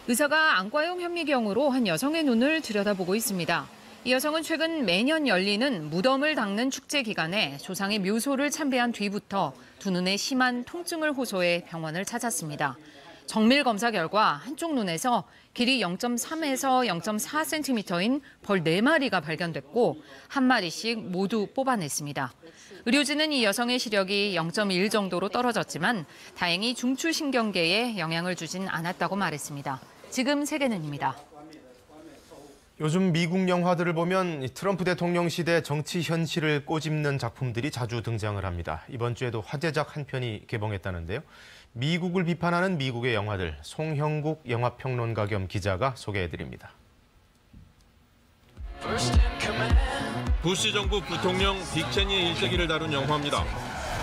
의사가 안과용 현미경으로 한 여성의 눈을 들여다보고 있습니다. 이 여성은 최근 매년 열리는 무덤을 닦는 축제 기간에 조상의 묘소를 참배한 뒤부터 두 눈에 심한 통증을 호소해 병원을 찾았습니다. 정밀 검사 결과 한쪽 눈에서 길이 0.3에서 0.4cm인 벌 4마리가 발견됐고 한 마리씩 모두 뽑아냈습니다. 의료진은 이 여성의 시력이 0.1 정도로 떨어졌지만 다행히 중추신경계에 영향을 주진 않았다고 말했습니다. 지금 세계는입니다. 요즘 미국 영화들을 보면 트럼프 대통령 시대 정치 현실을 꼬집는 작품들이 자주 등장을 합니다. 이번 주에도 화제작 한 편이 개봉했다는데요. 미국을 비판하는 미국의 영화들, 송형국 영화평론가 겸 기자가 소개해드립니다. 부시 정부 부통령 딕 체니의 일대기를 다룬 영화입니다.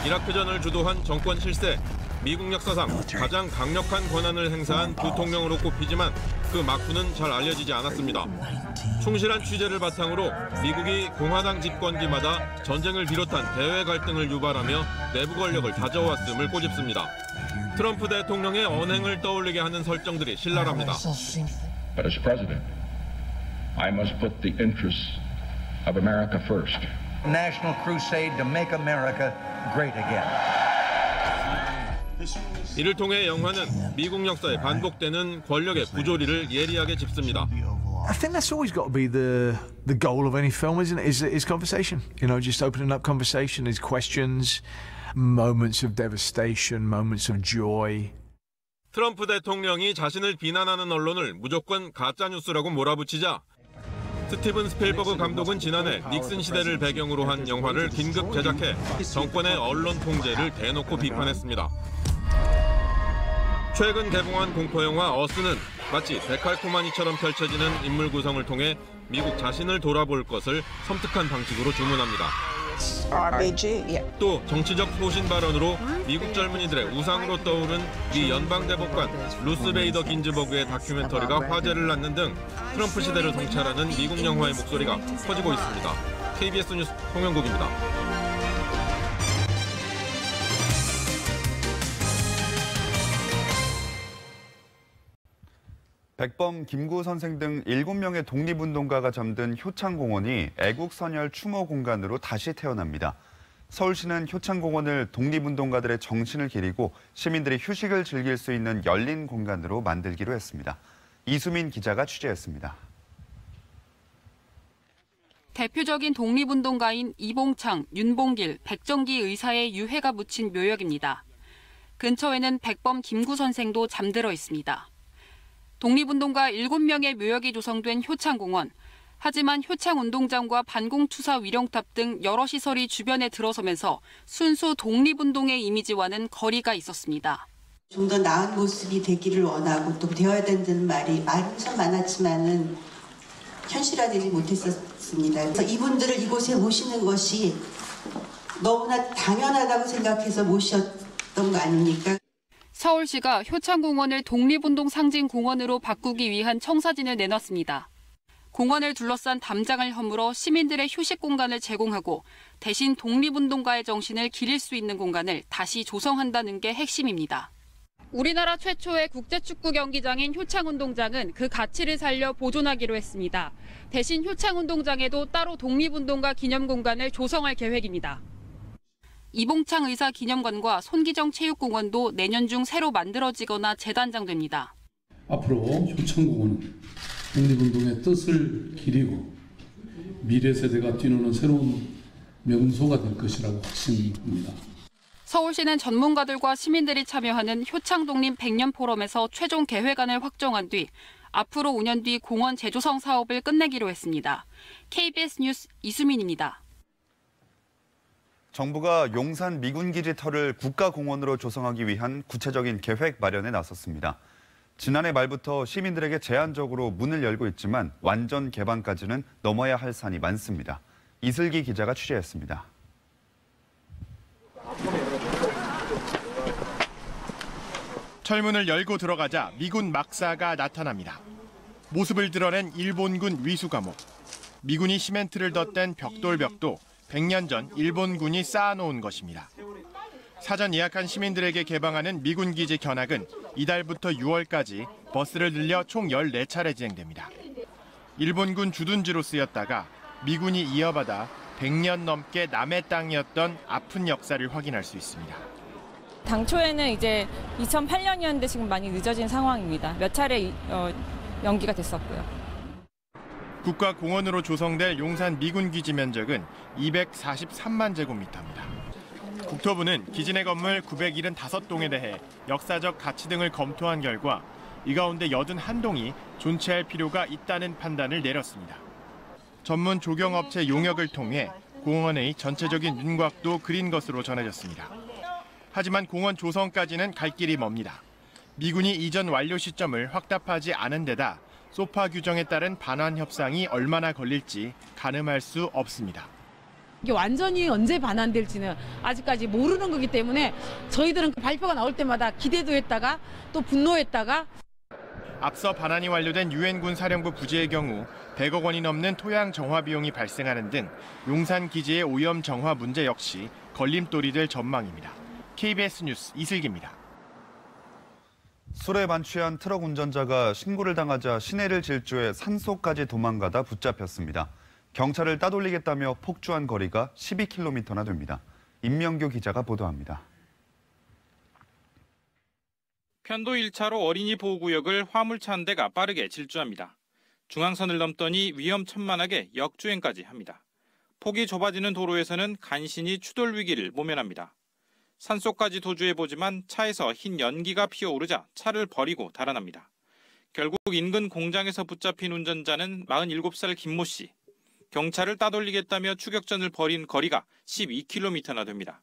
이라크전을 주도한 정권 실세, 미국 역사상 가장 강력한 권한을 행사한 부통령으로 꼽히지만 그 막후는 잘 알려지지 않았습니다. 충실한 취재를 바탕으로 미국이 공화당 집권기마다 전쟁을 비롯한 대외 갈등을 유발하며 내부 권력을 다져왔음을 꼬집습니다. 트럼프 대통령의 언행을 떠올리게 하는 설정들이 신랄합니다. But as president, I must put the interests of America first. National crusade to make America great again. 이를 통해 영화는 미국 역사에 반복되는 권력의 부조리를 예리하게 짚습니다. I think that's always got to be the goal of any film, isn't it? Is conversation. You know, just opening up conversation, is questions, moments of devastation, moments of joy. 트럼프 대통령이 자신을 비난하는 언론을 무조건 가짜뉴스라고 몰아붙이자 스티븐 스필버그 감독은 지난해 닉슨 시대를 배경으로 한 영화를 긴급 제작해 정권의 언론 통제를 대놓고 비판했습니다. 최근 개봉한 공포영화 어스는 마치 데칼코마니처럼 펼쳐지는 인물 구성을 통해 미국 자신을 돌아볼 것을 섬뜩한 방식으로 주문합니다. 또 정치적 소신 발언으로 미국 젊은이들의 우상으로 떠오른 미 연방대법관 루스 베이더 긴즈버그의 다큐멘터리가 화제를 낳는 등 트럼프 시대를 성찰하는 미국 영화의 목소리가 커지고 있습니다. KBS 뉴스 송영국입니다. 백범, 김구 선생 등 7명의 독립운동가가 잠든 효창공원이 애국선열 추모 공간으로 다시 태어납니다. 서울시는 효창공원을 독립운동가들의 정신을 기리고 시민들이 휴식을 즐길 수 있는 열린 공간으로 만들기로 했습니다. 이수민 기자가 취재했습니다. 대표적인 독립운동가인 이봉창, 윤봉길, 백정기 의사의 유해가 묻힌 묘역입니다. 근처에는 백범, 김구 선생도 잠들어 있습니다. 독립운동가 7명의 묘역이 조성된 효창공원. 하지만 효창운동장과 반공투사 위령탑 등 여러 시설이 주변에 들어서면서 순수 독립운동의 이미지와는 거리가 있었습니다. 좀 더 나은 모습이 되기를 원하고 또 되어야 된다는 말이 우선 많았지만은 현실화되지 못했었습니다. 그래서 이분들을 이곳에 모시는 것이 너무나 당연하다고 생각해서 모셨던 거 아닙니까? 서울시가 효창공원을 독립운동 상징 공원으로 바꾸기 위한 청사진을 내놨습니다. 공원을 둘러싼 담장을 허물어 시민들의 휴식 공간을 제공하고 대신 독립운동가의 정신을 기릴 수 있는 공간을 다시 조성한다는 게 핵심입니다. 우리나라 최초의 국제축구 경기장인 효창운동장은 그 가치를 살려 보존하기로 했습니다. 대신 효창운동장에도 따로 독립운동가 기념 공간을 조성할 계획입니다. 이봉창 의사 기념관과 손기정 체육공원도 내년 중 새로 만들어지거나 재단장됩니다. 앞으로 효창공원은 독립운동의 뜻을 기리고 미래 세대가 뛰노는 새로운 명소가 될 것이라고 확신합니다. 서울시는 전문가들과 시민들이 참여하는 효창독립 100년 포럼에서 최종 계획안을 확정한 뒤 앞으로 5년 뒤 공원 재조성 사업을 끝내기로 했습니다. KBS 뉴스 이수민입니다. 정부가 용산 미군기지터를 국가공원으로 조성하기 위한 구체적인 계획 마련에 나섰습니다. 지난해 말부터 시민들에게 제한적으로 문을 열고 있지만 완전 개방까지는 넘어야 할 산이 많습니다. 이슬기 기자가 취재했습니다. 철문을 열고 들어가자 미군 막사가 나타납니다. 모습을 드러낸 일본군 위수감옥. 미군이 시멘트를 덧댄 벽돌벽도 100년 전 일본군이 쌓아놓은 것입니다. 사전 예약한 시민들에게 개방하는 미군기지 견학은 이달부터 6월까지 버스를 늘려 총 14차례 진행됩니다. 일본군 주둔지로 쓰였다가 미군이 이어받아 100년 넘게 남의 땅이었던 아픈 역사를 확인할 수 있습니다. 당초에는 이제 2008년이었는데 지금 많이 늦어진 상황입니다. 몇 차례 연기가 됐었고요. 국가공원으로 조성될 용산 미군기지 면적은 243만 제곱미터입니다. 국토부는 기지 내 건물 975동에 대해 역사적 가치 등을 검토한 결과 이 가운데 81동이 존치할 필요가 있다는 판단을 내렸습니다. 전문 조경업체 용역을 통해 공원의 전체적인 윤곽도 그린 것으로 전해졌습니다. 하지만 공원 조성까지는 갈 길이 멉니다. 미군이 이전 완료 시점을 확답하지 않은 데다 소파 규정에 따른 반환 협상이 얼마나 걸릴지 가늠할 수 없습니다. 이게 완전히 언제 반환될지는 아직까지 모르는 거기 때문에 저희들은 발표가 나올 때마다 기대도 했다가 또 분노했다가. 앞서 반환이 완료된 유엔군 사령부 부지의 경우 100억 원이 넘는 토양 정화 비용이 발생하는 등 용산 기지의 오염 정화 문제 역시 걸림돌이 될 전망입니다. KBS 뉴스 이슬기입니다. 술에 만취한 트럭 운전자가 신고를 당하자 시내를 질주해 산속까지 도망가다 붙잡혔습니다. 경찰을 따돌리겠다며 폭주한 거리가 12km나 됩니다. 임명규 기자가 보도합니다. 편도 1차로 어린이 보호구역을 화물차 한 대가 빠르게 질주합니다. 중앙선을 넘더니 위험천만하게 역주행까지 합니다. 폭이 좁아지는 도로에서는 간신히 추돌 위기를 모면합니다. 산속까지 도주해보지만 차에서 흰 연기가 피어오르자 차를 버리고 달아납니다. 결국 인근 공장에서 붙잡힌 운전자는 47살 김모 씨. 경찰을 따돌리겠다며 추격전을 벌인 거리가 12km나 됩니다.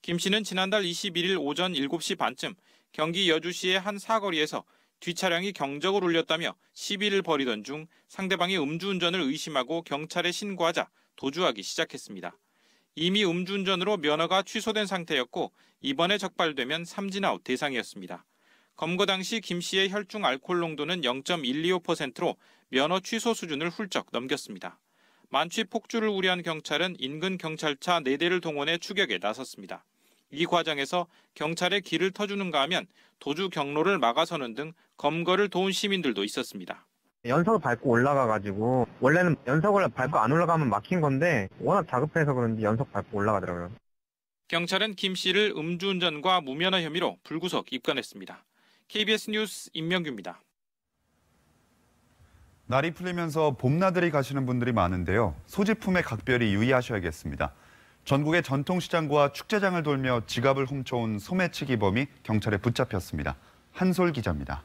김 씨는 지난달 21일 오전 7시 반쯤 경기 여주시의 한 사거리에서 뒷차량이 경적을 울렸다며 시비를 벌이던 중 상대방이 음주운전을 의심하고 경찰에 신고하자 도주하기 시작했습니다. 이미 음주운전으로 면허가 취소된 상태였고 이번에 적발되면 삼진아웃 대상이었습니다. 검거 당시 김 씨의 혈중 알코올 농도는 0.125%로 면허 취소 수준을 훌쩍 넘겼습니다. 만취 폭주를 우려한 경찰은 인근 경찰차 4대를 동원해 추격에 나섰습니다. 이 과정에서 경찰에 길을 터주는가 하면 도주 경로를 막아서는 등 검거를 도운 시민들도 있었습니다. 연석을 밟고 올라가가지고 원래는 연석을 밟고 안 올라가면 막힌 건데 워낙 다급해서 그런지 연석 밟고 올라가더라고요. 경찰은 김 씨를 음주운전과 무면허 혐의로 불구속 입건했습니다. KBS 뉴스 임명규입니다. 날이 풀리면서 봄나들이 가시는 분들이 많은데요. 소지품에 각별히 유의하셔야겠습니다. 전국의 전통시장과 축제장을 돌며 지갑을 훔쳐온 소매치기범이 경찰에 붙잡혔습니다. 한솔 기자입니다.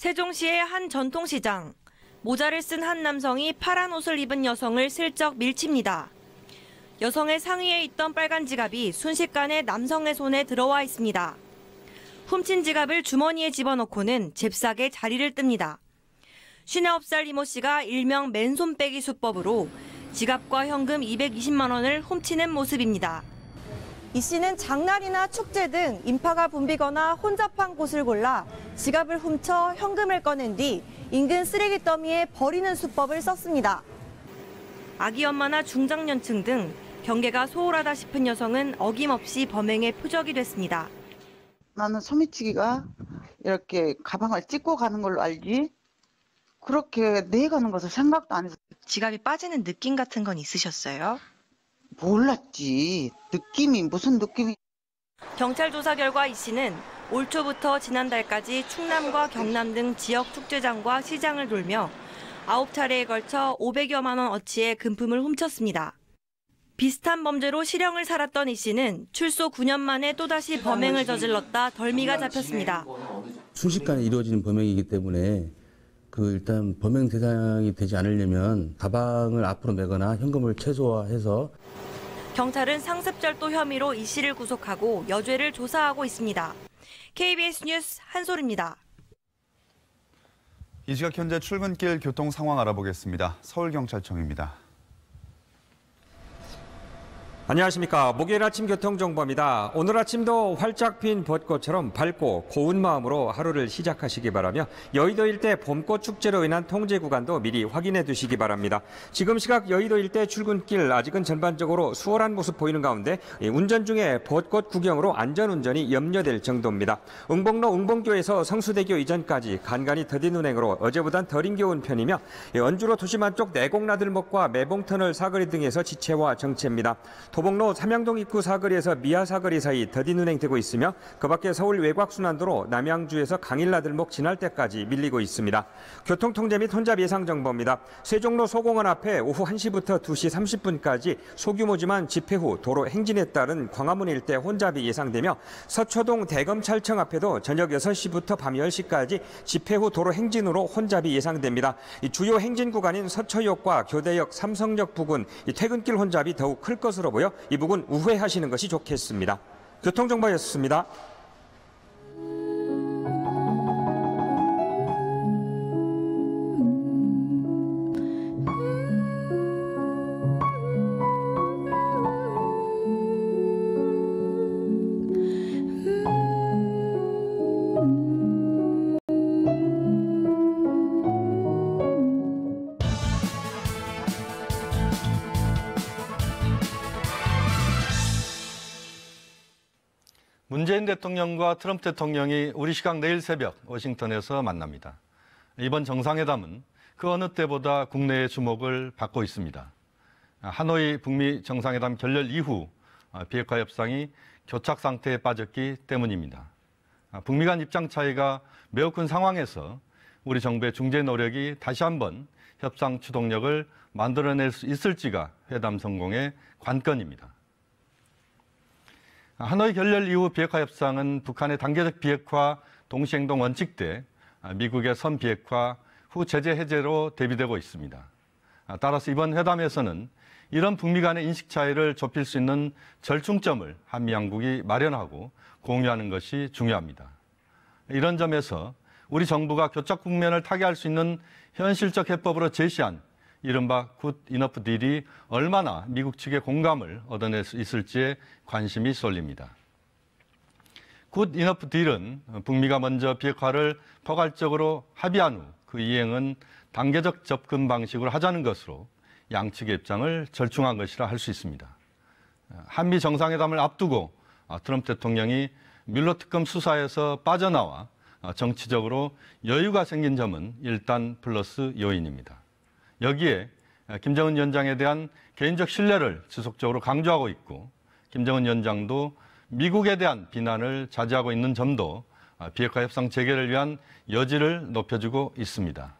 세종시의 한 전통시장. 모자를 쓴 한 남성이 파란 옷을 입은 여성을 슬쩍 밀칩니다. 여성의 상의에 있던 빨간 지갑이 순식간에 남성의 손에 들어와 있습니다. 훔친 지갑을 주머니에 집어넣고는 잽싸게 자리를 뜹니다. 59살 이모 씨가 일명 맨손 빼기 수법으로 지갑과 현금 220만 원을 훔치는 모습입니다. 이 씨는 장날이나 축제 등 인파가 붐비거나 혼잡한 곳을 골라 지갑을 훔쳐 현금을 꺼낸 뒤 인근 쓰레기 더미에 버리는 수법을 썼습니다. 아기 엄마나 중장년층 등 경계가 소홀하다 싶은 여성은 어김없이 범행의 표적이 됐습니다. 나는 소매치기가 이렇게 가방을 찢고 가는 걸로 알지 그렇게 내가는 것을 생각도 안 했어. 지갑이 빠지는 느낌 같은 건 있으셨어요? 몰랐지. 느낌이 무슨 느낌이. 경찰 조사 결과 이 씨는 올 초부터 지난달까지 충남과 경남 등 지역 축제장과 시장을 돌며 9차례에 걸쳐 500여만 원 어치의 금품을 훔쳤습니다. 비슷한 범죄로 실형을 살았던 이 씨는 출소 9년 만에 또다시 범행을 저질렀다 덜미가 잡혔습니다. 순식간에 이루어지는 범행이기 때문에 일단 범행 대상이 되지 않으려면 가방을 앞으로 메거나 현금을 최소화해서. 경찰은 상습절도 혐의로 이 씨를 구속하고 여죄를 조사하고 있습니다. KBS 뉴스 한솔입니다. 이 시각 현재 출근길 교통 상황 알아보겠습니다. 서울경찰청입니다. 안녕하십니까. 목요일 아침 교통정보입니다. 오늘 아침도 활짝 핀 벚꽃처럼 밝고 고운 마음으로 하루를 시작하시기 바라며 여의도 일대 봄꽃 축제로 인한 통제 구간도 미리 확인해 두시기 바랍니다. 지금 시각 여의도 일대 출근길 아직은 전반적으로 수월한 모습 보이는 가운데 운전 중에 벚꽃 구경으로 안전운전이 염려될 정도입니다. 응봉로 응봉교에서 성수대교 이전까지 간간히 더딘 운행으로 어제보단 덜 힘겨운 편이며 원주로 도심안 쪽 내곡나들목과 매봉터널 사거리 등에서 지체와 정체입니다. 도봉로 삼양동 입구 사거리에서 미아 사거리 사이 더딘 운행되고 있으며 그 밖에 서울 외곽순환도로 남양주에서 강일나들목 지날 때까지 밀리고 있습니다. 교통통제 및 혼잡 예상 정보입니다. 세종로 소공원 앞에 오후 1시부터 2시 30분까지 소규모지만 집회 후 도로 행진에 따른 광화문 일대 혼잡이 예상되며 서초동 대검찰청 앞에도 저녁 6시부터 밤 10시까지 집회 후 도로 행진으로 혼잡이 예상됩니다. 이 주요 행진 구간인 서초역과 교대역, 삼성역 부근 퇴근길 혼잡이 더욱 클 것으로 보여 이 부분 우회하시는 것이 좋겠습니다. 교통정보였습니다. 문재인 대통령과 트럼프 대통령이 우리 시각 내일 새벽 워싱턴에서 만납니다. 이번 정상회담은 그 어느 때보다 국내의 주목을 받고 있습니다. 하노이 북미 정상회담 결렬 이후 비핵화 협상이 교착 상태에 빠졌기 때문입니다. 북미 간 입장 차이가 매우 큰 상황에서 우리 정부의 중재 노력이 다시 한번 협상 추동력을 만들어낼 수 있을지가 회담 성공의 관건입니다. 하노이 결렬 이후 비핵화 협상은 북한의 단계적 비핵화 동시행동 원칙대 미국의 선비핵화 후 제재 해제로 대비되고 있습니다. 따라서 이번 회담에서는 이런 북미 간의 인식 차이를 좁힐 수 있는 절충점을 한미 양국이 마련하고 공유하는 것이 중요합니다. 이런 점에서 우리 정부가 교착 국면을 타개할 수 있는 현실적 해법으로 제시한 이른바 굿 이너프 딜이 얼마나 미국 측의 공감을 얻어낼 수 있을지에 관심이 쏠립니다. 굿 이너프 딜은 북미가 먼저 비핵화를 포괄적으로 합의한 후 그 이행은 단계적 접근 방식으로 하자는 것으로 양측의 입장을 절충한 것이라 할 수 있습니다. 한미 정상회담을 앞두고 트럼프 대통령이 뮬러 특검 수사에서 빠져나와 정치적으로 여유가 생긴 점은 일단 플러스 요인입니다. 여기에 김정은 위원장에 대한 개인적 신뢰를 지속적으로 강조하고 있고 김정은 위원장도 미국에 대한 비난을 자제하고 있는 점도 비핵화 협상 재개를 위한 여지를 높여주고 있습니다.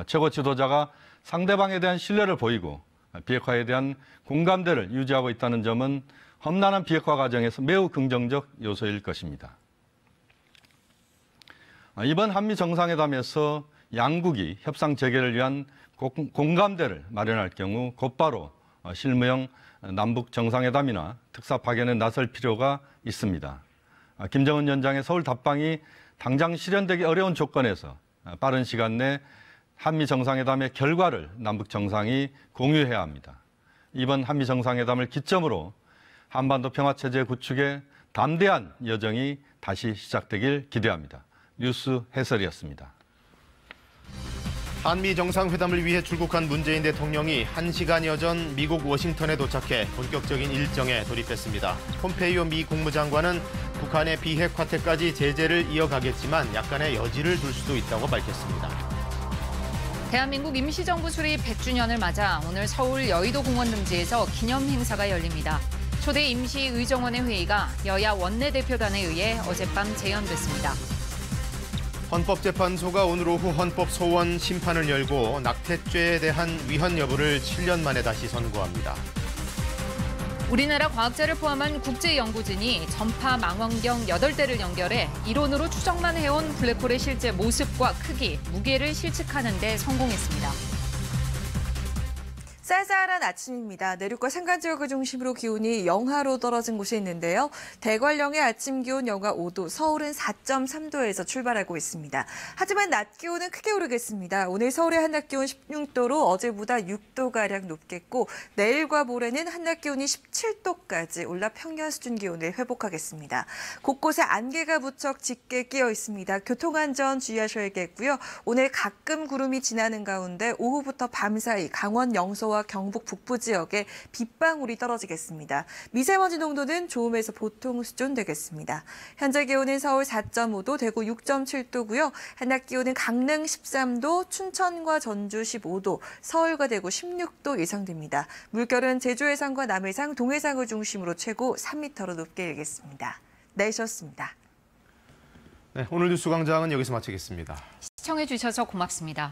최고 지도자가 상대방에 대한 신뢰를 보이고 비핵화에 대한 공감대를 유지하고 있다는 점은 험난한 비핵화 과정에서 매우 긍정적 요소일 것입니다. 이번 한미 정상회담에서 양국이 협상 재개를 위한 공감대를 마련할 경우 곧바로 실무형 남북 정상회담이나 특사 파견에 나설 필요가 있습니다. 김정은 위원장의 서울 답방이 당장 실현되기 어려운 조건에서 빠른 시간 내 한미 정상회담의 결과를 남북 정상이 공유해야 합니다. 이번 한미 정상회담을 기점으로 한반도 평화체제 구축에 담대한 여정이 다시 시작되길 기대합니다. 뉴스 해설이었습니다. 한미 정상회담을 위해 출국한 문재인 대통령이 1시간여 전 미국 워싱턴에 도착해 본격적인 일정에 돌입했습니다. 폼페이오 미 국무장관은 북한의 비핵화태까지 제재를 이어가겠지만 약간의 여지를 둘 수도 있다고 밝혔습니다. 대한민국 임시정부 수립 100주년을 맞아 오늘 서울 여의도 공원 등지에서 기념 행사가 열립니다. 초대 임시의정원회 회의가 여야 원내대표단에 의해 어젯밤 재연됐습니다. 헌법재판소가 오늘 오후 헌법소원 심판을 열고 낙태죄에 대한 위헌 여부를 7년 만에 다시 선고합니다. 우리나라 과학자를 포함한 국제연구진이 전파 망원경 8대를 연결해 이론으로 추정만 해온 블랙홀의 실제 모습과 크기, 무게를 실측하는 데 성공했습니다. 쌀쌀한 아침입니다. 내륙과 산간 지역을 중심으로 기온이 영하로 떨어진 곳이 있는데요. 대관령의 아침 기온 영하 5도, 서울은 4.3도에서 출발하고 있습니다. 하지만 낮 기온은 크게 오르겠습니다. 오늘 서울의 한낮 기온 16도로 어제보다 6도가량 높겠고 내일과 모레는 한낮 기온이 17도까지 올라 평년 수준 기온을 회복하겠습니다. 곳곳에 안개가 무척 짙게 끼어 있습니다. 교통안전 주의하셔야겠고요. 오늘 가끔 구름이 지나는 가운데 오후부터 밤 사이 강원 영서와 경북 북부 지역에 빗방울이 떨어지겠습니다. 미세먼지 농도는 좋음에서 보통 수준 되겠습니다. 현재 기온은 서울 4.5도, 대구 6.7도고요. 한낮 기온은 강릉 13도, 춘천과 전주 15도, 서울과 대구 16도 예상됩니다. 물결은 제주 해상과 남해상, 동해상을 중심으로 최고 3m로 높게 일겠습니다. 내셨습니다. 네, 오늘 뉴스 광장은 여기서 마치겠습니다. 시청해주셔서 고맙습니다.